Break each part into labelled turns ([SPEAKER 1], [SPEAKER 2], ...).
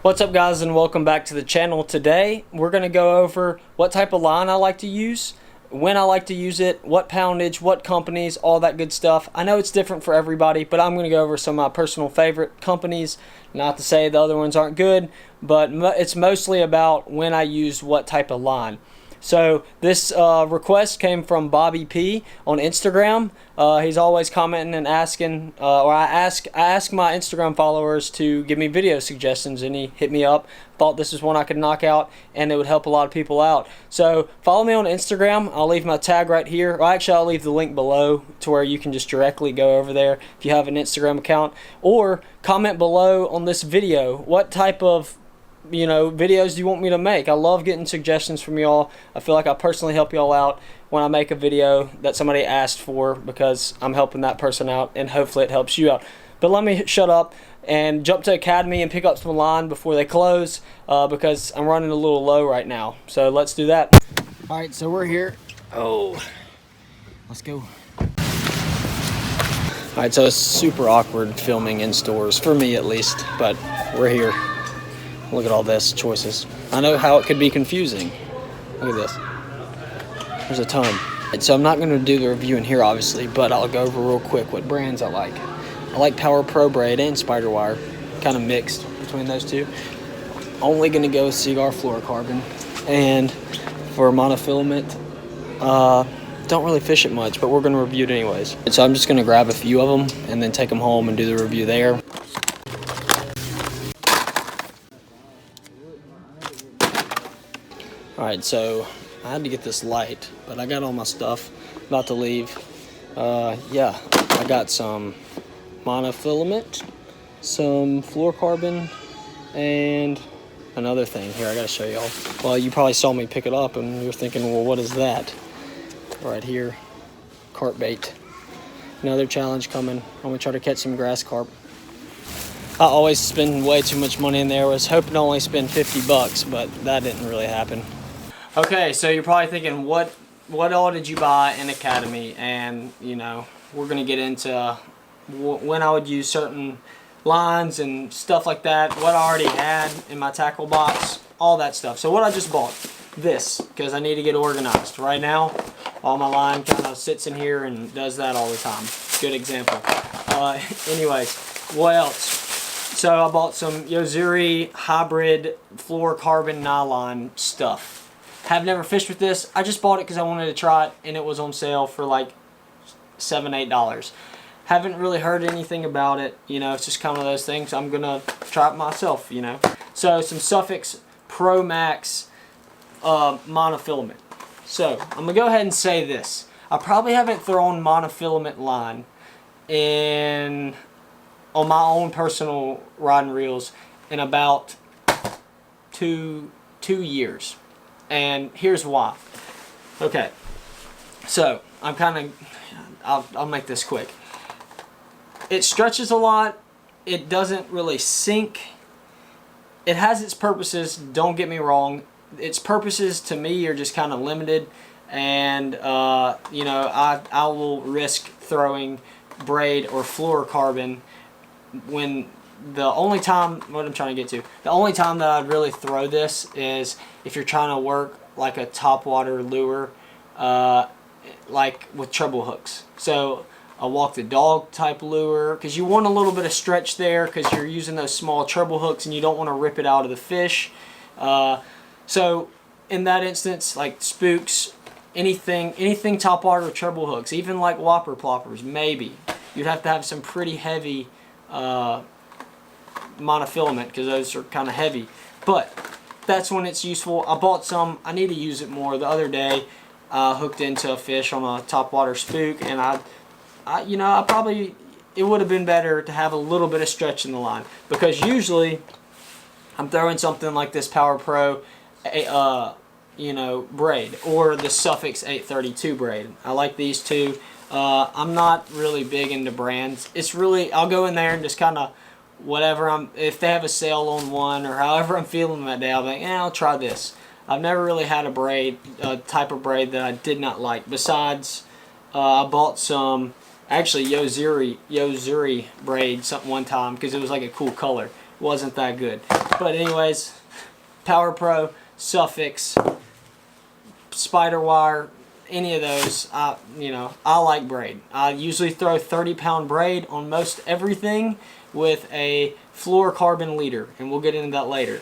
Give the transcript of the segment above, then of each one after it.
[SPEAKER 1] What's up guys, and welcome back to the channel. Today we're going to go over what type of line I like to use, when I like to use it, what poundage, what companies, all that good stuff. I know it's different for everybody, but I'm going to go over some of my personal favorite companies. Not to say the other ones aren't good, but it's mostly about when I use what type of line. So this request came from Bobby P on Instagram. He's always commenting and asking, or I ask my Instagram followers to give me video suggestions, and he hit me up. Thought this is one I could knock out, and it would help a lot of people out. So follow me on Instagram. I'll leave my tag right here. Or actually, I'll leave the link below to where you can just directly go over there if you have an Instagram account, or comment below on this video. What type of videos do you want me to make? I love getting suggestions from y'all. I feel like I personally help y'all out when I make a video that somebody asked for, because I'm helping that person out and hopefully it helps you out. But let me shut up and jump to Academy and pick up some line before they close, because I'm running a little low right now. So let's do that. Alright, so we're here. Oh, let's go. Alright, so it's super awkward filming in stores, for me at least, but we're here. Look at all this choices. I know how it could be confusing. Look at this. There's a ton. And so I'm not going to do the review in here, obviously, but I'll go over real quick what brands I like. I like Power Pro Braid and Spider Wire. Kind of mixed between those two. Only going to go with Cigar Fluorocarbon. And for Monofilament, don't really fish it much, but we're going to review it anyways. And so I'm just going to grab a few of them and then take them home and do the review there. Alright, so I had to get this light, but I got all my stuff. About to leave. Yeah, I got some monofilament, some fluorocarbon, and another thing. Here, I gotta show y'all. Well, you probably saw me pick it up and you're thinking, well, what is that? Right here, carp bait. Another challenge coming. I'm gonna try to catch some grass carp. I always spend way too much money in there. I was hoping to only spend 50 bucks, but that didn't really happen. Okay, so you're probably thinking, what all did you buy in Academy? And we're gonna get into when I would use certain lines and stuff like that, what I already had in my tackle box, all that stuff. So what I just bought, this, because I need to get organized. Right now, all my line kind of sits in here and does that all the time. Good example. Anyways, what else? So I bought some Yozuri hybrid fluorocarbon nylon stuff. Have never fished with this. I just bought it because I wanted to try it, and it was on sale for like $7, $8. Haven't really heard anything about it. It's just kind of those things. I'm gonna try it myself. So some Suffix Pro Max monofilament. So I'm gonna go ahead and say this. I probably haven't thrown monofilament line on my own personal rod and reels in about two years. And here's why. Okay, so I'll make this quick. It stretches a lot. It doesn't really sink. It has its purposes, don't get me wrong. Its purposes to me are just kind of limited, and I will risk throwing braid or fluorocarbon when the only time that I'd really throw this is if you're trying to work like a topwater lure, like with treble hooks. So a walk the dog type lure, because you want a little bit of stretch there because you're using those small treble hooks and you don't want to rip it out of the fish. So in that instance, like spooks, anything topwater treble hooks, even like whopper ploppers, maybe you'd have to have some pretty heavy monofilament, because those are kind of heavy, but that's when it's useful. I bought some. I need to use it more. The other day I hooked into a fish on a topwater spook, and it would have been better to have a little bit of stretch in the line, because usually I'm throwing something like this Power Pro braid, or the Suffix 832 braid. I like these two. I'm not really big into brands. It's really, I'll go in there and just kind of whatever if they have a sale on one, or however I'm feeling that day, I'll be like, I'll try this. I've never really had a type of braid that I did not like. Besides, I bought some actually Yozuri braid one time because it was like a cool color. wasn't that good. But anyways, Power Pro, Suffix, Spider Wire, any of those, you know, I like Braid. I usually throw 30-pound Braid on most everything with a fluorocarbon leader, and we'll get into that later.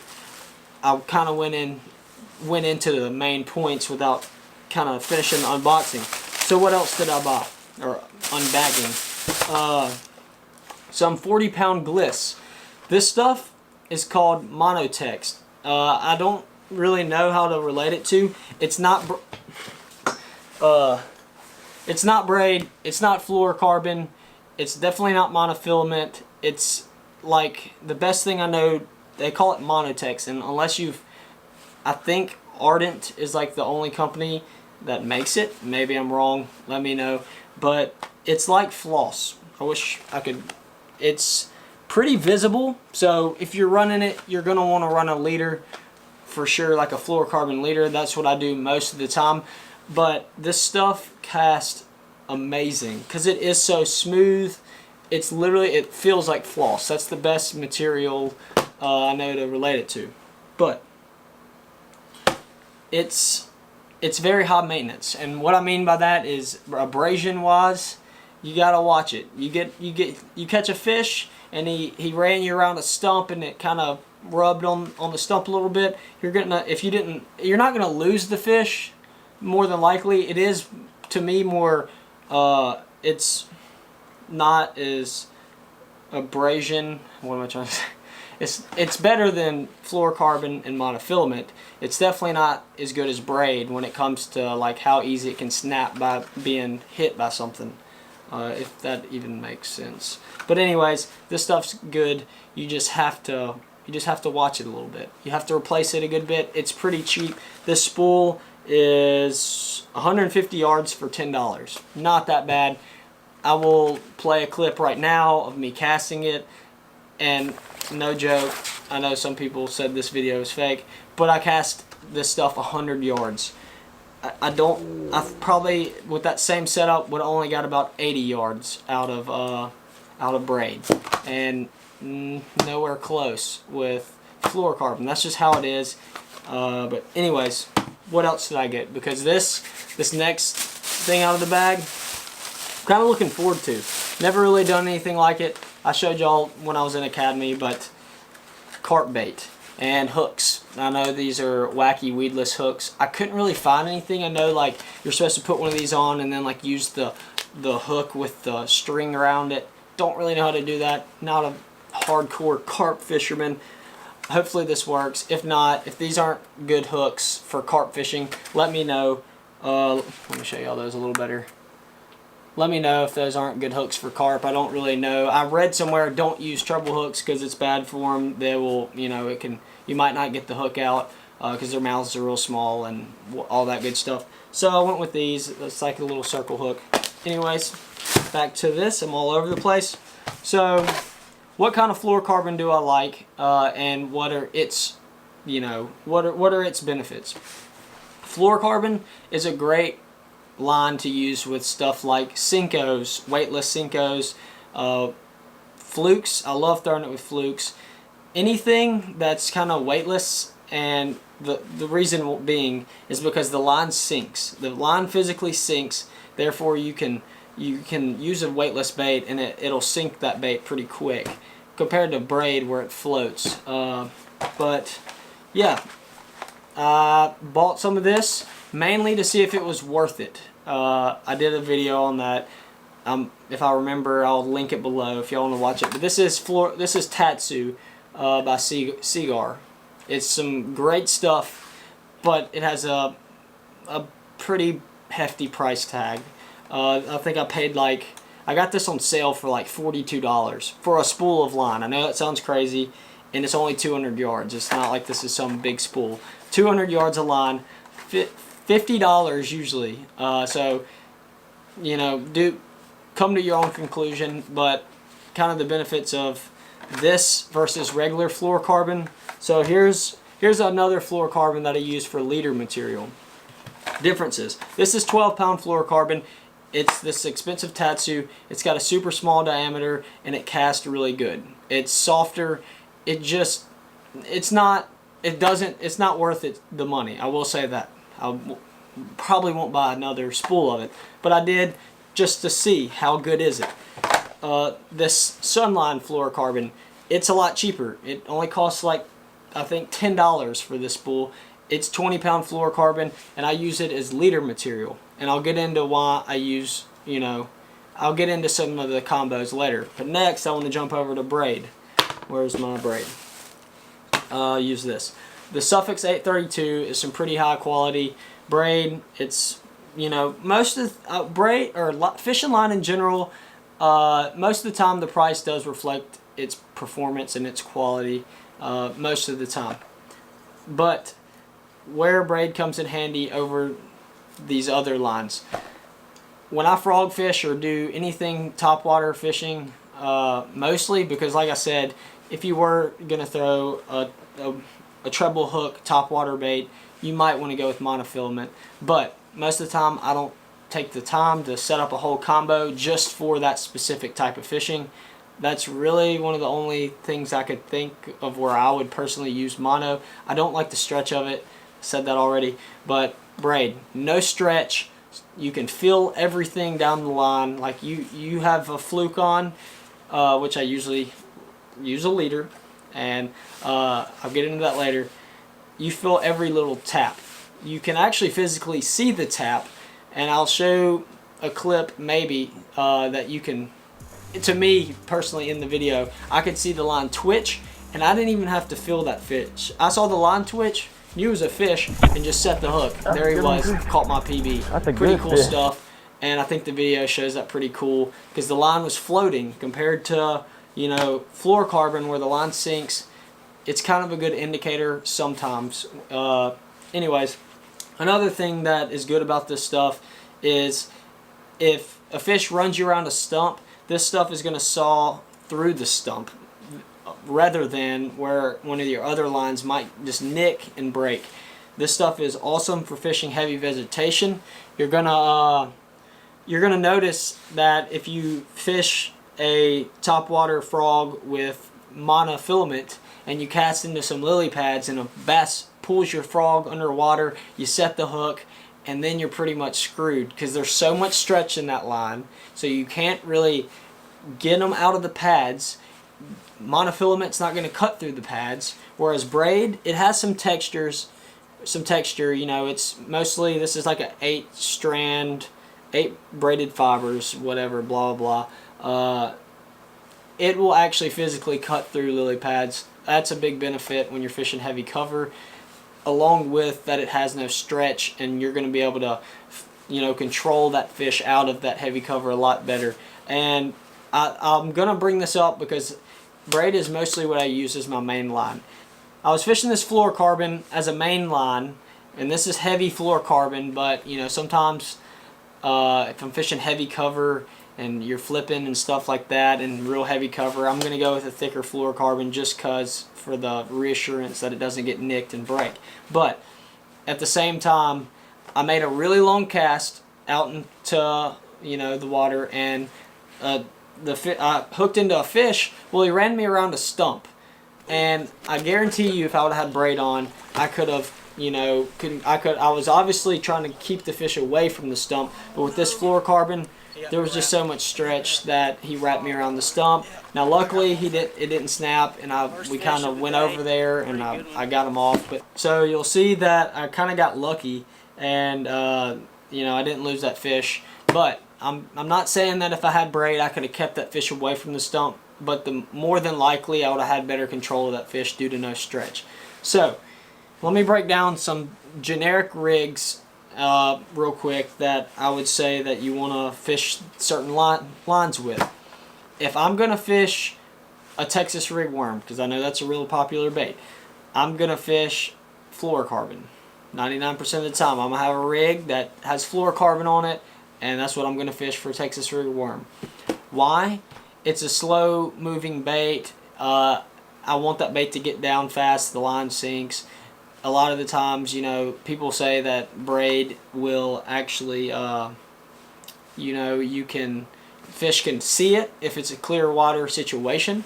[SPEAKER 1] I kind of went into the main points without kind of finishing the unboxing. So what else did I buy, or unbagging? Some 40-pound gliss. This stuff is called Monotex. I don't really know how to relate it to. It's not Braid. It's not fluorocarbon. It's definitely not monofilament. It's like the best thing I know. They call it Monotex, and unless you've, I think Ardent is like the only company that makes it. Maybe I'm wrong. Let me know. But it's like floss. I wish I could. It's pretty visible. So if you're running it, you're gonna want to run a leader for sure, like a fluorocarbon leader. That's what I do most of the time. But this stuff casts amazing because it is so smooth. It's literally, it feels like floss. That's the best material I know to relate it to. But it's very high maintenance, and what I mean by that is abrasion wise, you gotta watch it. You catch a fish and he ran you around a stump and it kind of rubbed on the stump a little bit. You're not gonna lose the fish. More than likely, it is, to me, more. It's not as abrasion. What am I trying to say? It's better than fluorocarbon and monofilament. It's definitely not as good as Braid when it comes to like how easy it can snap by being hit by something, if that even makes sense. But anyways, this stuff's good. You just have to watch it a little bit. You have to replace it a good bit. It's pretty cheap. This spool is 150 yards for $10. Not that bad. I will play a clip right now of me casting it, and no joke, I know some people said this video is fake, but I cast this stuff 100 yards. I probably, with that same setup, would only got about 80 yards out of Braid, and nowhere close with fluorocarbon. That's just how it is. But anyways, what else did I get? Because this next thing out of the bag, I'm kind of looking forward to. Never really done anything like it. I showed y'all when I was in Academy, but carp bait and hooks. I know these are wacky weedless hooks. I couldn't really find anything. I know like you're supposed to put one of these on and then like use the hook with the string around it. Don't really know how to do that. Not a hardcore carp fisherman. Hopefully this works. If not, if these aren't good hooks for carp fishing, let me know. Let me show y'all those a little better. Let me know if those aren't good hooks for carp. I don't really know. I read somewhere don't use treble hooks because it's bad for them. They will, you know, you might not get the hook out because their mouths are real small and all that good stuff. So I went with these. It's like a little circle hook. Anyways, back to this. I'm all over the place. So what kind of fluorocarbon do I like, and what are its, you know, what are its benefits? Fluorocarbon is a great line to use with stuff like Senkos, weightless Senkos, flukes. I love throwing it with flukes. Anything that's kind of weightless, and the reason being is because the line sinks. The line physically sinks. Therefore, you can use a weightless bait and it'll sink that bait pretty quick compared to Braid where it floats. But yeah, I bought some of this mainly to see if it was worth it. I did a video on that. If I remember, I'll link it below if y'all want to watch it. But this is Tatsu by Seagar. It's some great stuff, but it has a pretty hefty price tag. I think I paid I got this on sale for like $42 for a spool of line. I know that sounds crazy, and it's only 200 yards. It's not like this is some big spool. 200 yards of line, $50 usually. So, you know, come to your own conclusion, but kind of the benefits of this versus regular fluorocarbon. So here's another fluorocarbon that I use for leader material. Differences. This is 12-pound fluorocarbon. It's this expensive Tatsu. It's got a super small diameter and it casts really good. It's softer it's not worth the money. I will say that. Probably won't buy another spool of it, but I did just to see how good is it. This Sunline fluorocarbon, it's a lot cheaper. It only costs like, I think, $10 for this spool. It's 20-pound fluorocarbon, and I use it as leader material. And I'll get into why I use, I'll get into some of the combos later. But next, I want to jump over to Braid. Where's my Braid? Use this. The Suffix 832 is some pretty high quality braid. It's, most of braid or fishing line in general, most of the time the price does reflect its performance and its quality, most of the time. But where braid comes in handy over these other lines, when I frog fish or do anything topwater fishing, mostly because, like I said, if you were gonna throw a treble hook topwater bait, you might want to go with monofilament. But most of the time, I don't take the time to set up a whole combo just for that specific type of fishing. That's really one of the only things I could think of where I would personally use mono. I don't like the stretch of it. Said that already. But braid, no stretch. You can feel everything down the line. Like you have a fluke on, which I usually use a leader, and I'll get into that later. You feel every little tap. You can actually physically see the tap, and I'll show a clip maybe that you can, to me personally in the video, I could see the line twitch, and I didn't even have to feel that fish. I saw the line twitch, knew it was a fish, and just set the hook. There he was, caught my PB.
[SPEAKER 2] That's a
[SPEAKER 1] pretty
[SPEAKER 2] good
[SPEAKER 1] cool
[SPEAKER 2] fish.
[SPEAKER 1] stuff, and I think the video shows that pretty cool because the line was floating compared to, fluorocarbon where the line sinks. It's kind of a good indicator sometimes. Anyways, another thing that is good about this stuff is if a fish runs you around a stump, this stuff is going to saw through the stump rather than where one of your other lines might just nick and break. This stuff is awesome for fishing heavy vegetation. You're gonna notice that if you fish a topwater frog with monofilament and you cast into some lily pads and a bass pulls your frog underwater, you set the hook, and then you're pretty much screwed because there's so much stretch in that line, so you can't really get them out of the pads. Monofilament's not going to cut through the pads, whereas braid, it has some texture. It's mostly, this is like a 8 braided fibers, whatever, blah blah blah. It will actually physically cut through lily pads. That's a big benefit when you're fishing heavy cover, along with that it has no stretch, and you're going to be able to control that fish out of that heavy cover a lot better. And I'm going to bring this up because braid is mostly what I use as my main line. I was fishing this fluorocarbon as a main line, and this is heavy fluorocarbon, but sometimes if I'm fishing heavy cover and you're flipping and stuff like that and real heavy cover, I'm going to go with a thicker fluorocarbon just because for the reassurance that it doesn't get nicked and break. But at the same time, I made a really long cast out into the water, and I hooked into a fish. Well, he ran me around a stump, and I guarantee you if I would have had braid on, I could have I was obviously trying to keep the fish away from the stump, but with this fluorocarbon, there was just so much stretch that he wrapped me around the stump. Now luckily it didn't snap, and we kind of went over there and I got him off. But so you'll see that I kind of got lucky, and I didn't lose that fish. But I'm not saying that if I had braid I could have kept that fish away from the stump, but more than likely I would have had better control of that fish due to no stretch. So let me break down some generic rigs real quick that I would say that you want to fish certain lines with. If I'm going to fish a Texas rig worm, because I know that's a real popular bait, I'm going to fish fluorocarbon. 99% of the time I'm going to have a rig that has fluorocarbon on it, and that's what I'm going to fish for Texas rig worm. Why? It's a slow moving bait. I want that bait to get down fast, the line sinks. A lot of the times, people say that braid will actually, you can fish can see it if it's a clear water situation.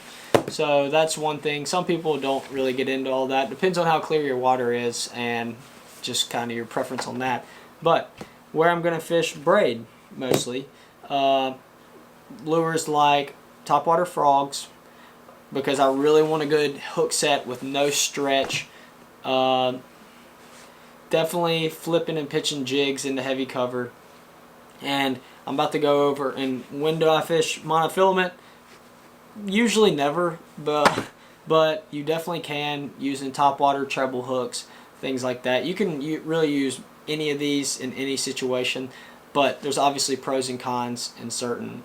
[SPEAKER 1] So that's one thing. Some people don't really get into all that. Depends on how clear your water is and just kind of your preference on that. But where I'm going to fish braid mostly, lures like topwater frogs, because I really want a good hook set with no stretch. Definitely flipping and pitching jigs into heavy cover. And I'm about to go over, and when do I fish monofilament? Usually never, but you definitely can using topwater treble hooks, things like that. You can really use any of these in any situation, but there's obviously pros and cons in certain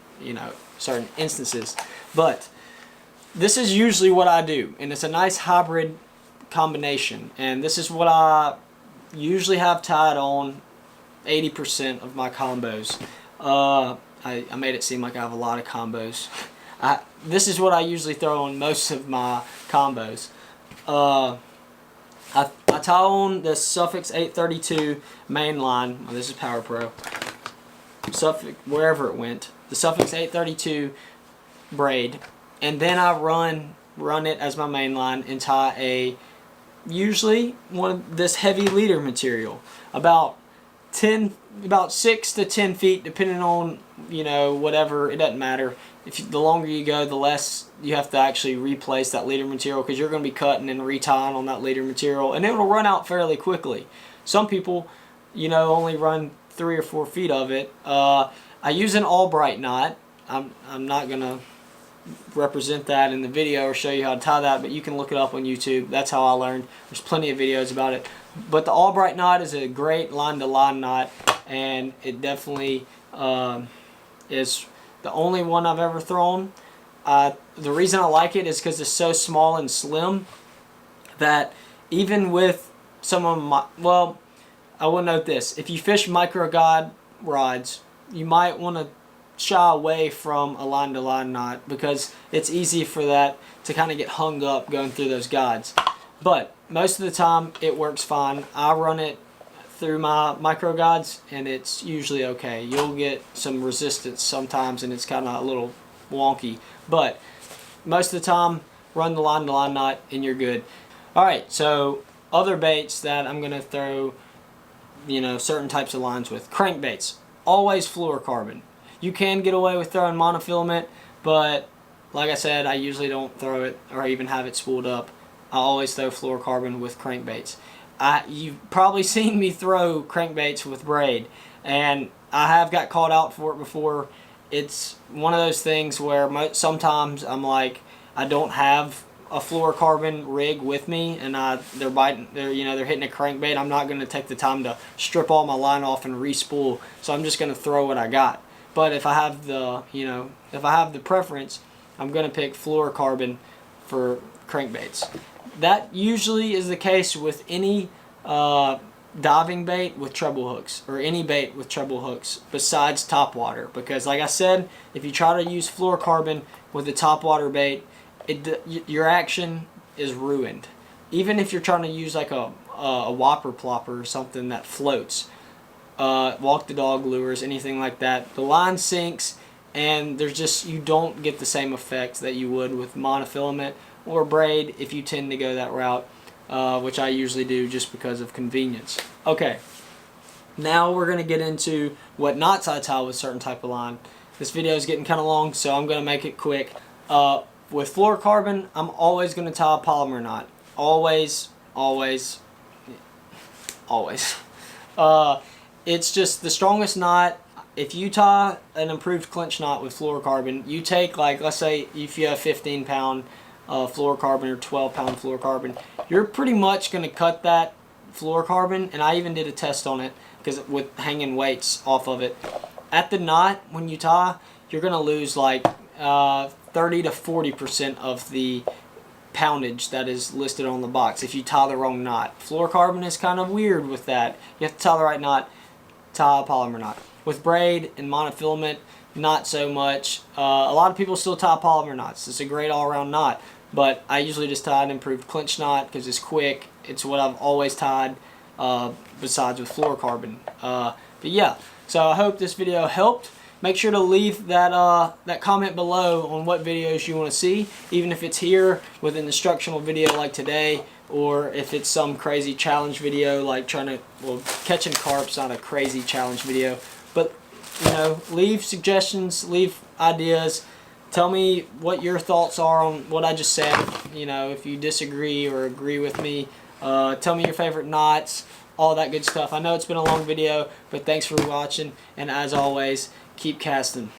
[SPEAKER 1] instances. But this is usually what I do, and it's a nice hybrid combination. And this is what I usually have tied on 80% of my combos. I made it seem like I have a lot of combos. This is what I usually throw on most of my combos. I tie on the Suffix 832 main line. Oh, this is Power Pro. Suffix, wherever it went. The Suffix 832 braid. And then I run it as my main line and tie usually this heavy leader material. About 6 to 10 feet, depending on, whatever, it doesn't matter. The longer you go, the less you have to actually replace that leader material, because you're going to be cutting and retying on that leader material, and it will run out fairly quickly. Some people, only run 3 or 4 feet of it. I use an Albright knot. I'm not going to represent that in the video or show you how to tie that, but you can look it up on YouTube. That's how I learned. There's plenty of videos about it. But the Albright knot is a great line-to-line knot, and it definitely is the only one I've ever thrown. The reason I like it is because it's so small and slim that even with some of my, well, I will note this. If you fish micro guide rods, you might want to shy away from a line-to-line knot, because it's easy for that to kind of get hung up going through those guides. But most of the time it works fine. I run it through my micro guides and it's usually okay. You'll get some resistance sometimes and it's kind of a little wonky, but most of the time run the line-to-line knot and you're good. Alright, so other baits that I'm going to throw certain types of lines with. Crankbaits, always fluorocarbon. You can get away with throwing monofilament, but like I said, I usually don't throw it or even have it spooled up. I always throw fluorocarbon with crankbaits. You've probably seen me throw crankbaits with braid, and I have got caught out for it before. It's one of those things where sometimes I'm like, I don't have a fluorocarbon rig with me, and they're hitting a crankbait. I'm not going to take the time to strip all my line off and re-spool, so I'm just going to throw what I got. But if I have the preference, I'm going to pick fluorocarbon for crankbaits. That usually is the case with any diving bait with treble hooks, or any bait with treble hooks besides topwater, because like I said, if you try to use fluorocarbon with a topwater bait, your action is ruined. Even if you're trying to use like a whopper plopper or something that floats, walk the dog lures, anything like that, the line sinks and you don't get the same effect that you would with monofilament or braid if you tend to go that route, which I usually do just because of convenience. Okay, now we're going to get into what knots I tie with certain type of line. This video is getting kind of long, so I'm going to make it quick. With fluorocarbon, I'm always going to tie a polymer knot. Always, always, always. It's just the strongest knot. If you tie an improved clinch knot with fluorocarbon, you take, like, let's say if you have 15-pound fluorocarbon or 12-pound fluorocarbon, you're pretty much going to cut that fluorocarbon, and I even did a test on it because with hanging weights off of it. At the knot, when you tie, you're going to lose like 30 to 40% of the poundage that is listed on the box if you tie the wrong knot. Fluorocarbon is kind of weird with that. You have to tie the right knot, tie a polymer knot. With braid and monofilament, not so much. A lot of people still tie polymer knots. It's a great all-around knot, but I usually just tie an improved clinch knot because it's quick. It's what I've always tied besides with fluorocarbon. But yeah, so I hope this video helped. make sure to leave that comment below on what videos you want to see, even if it's here with an instructional video like today, or if it's some crazy challenge video like catching carp's not a crazy challenge video, but you know, leave suggestions, leave ideas. Tell me what your thoughts are on what I just said. You know, if you disagree or agree with me, tell me your favorite knots, all that good stuff. I know it's been a long video, but thanks for watching, and as always, keep casting.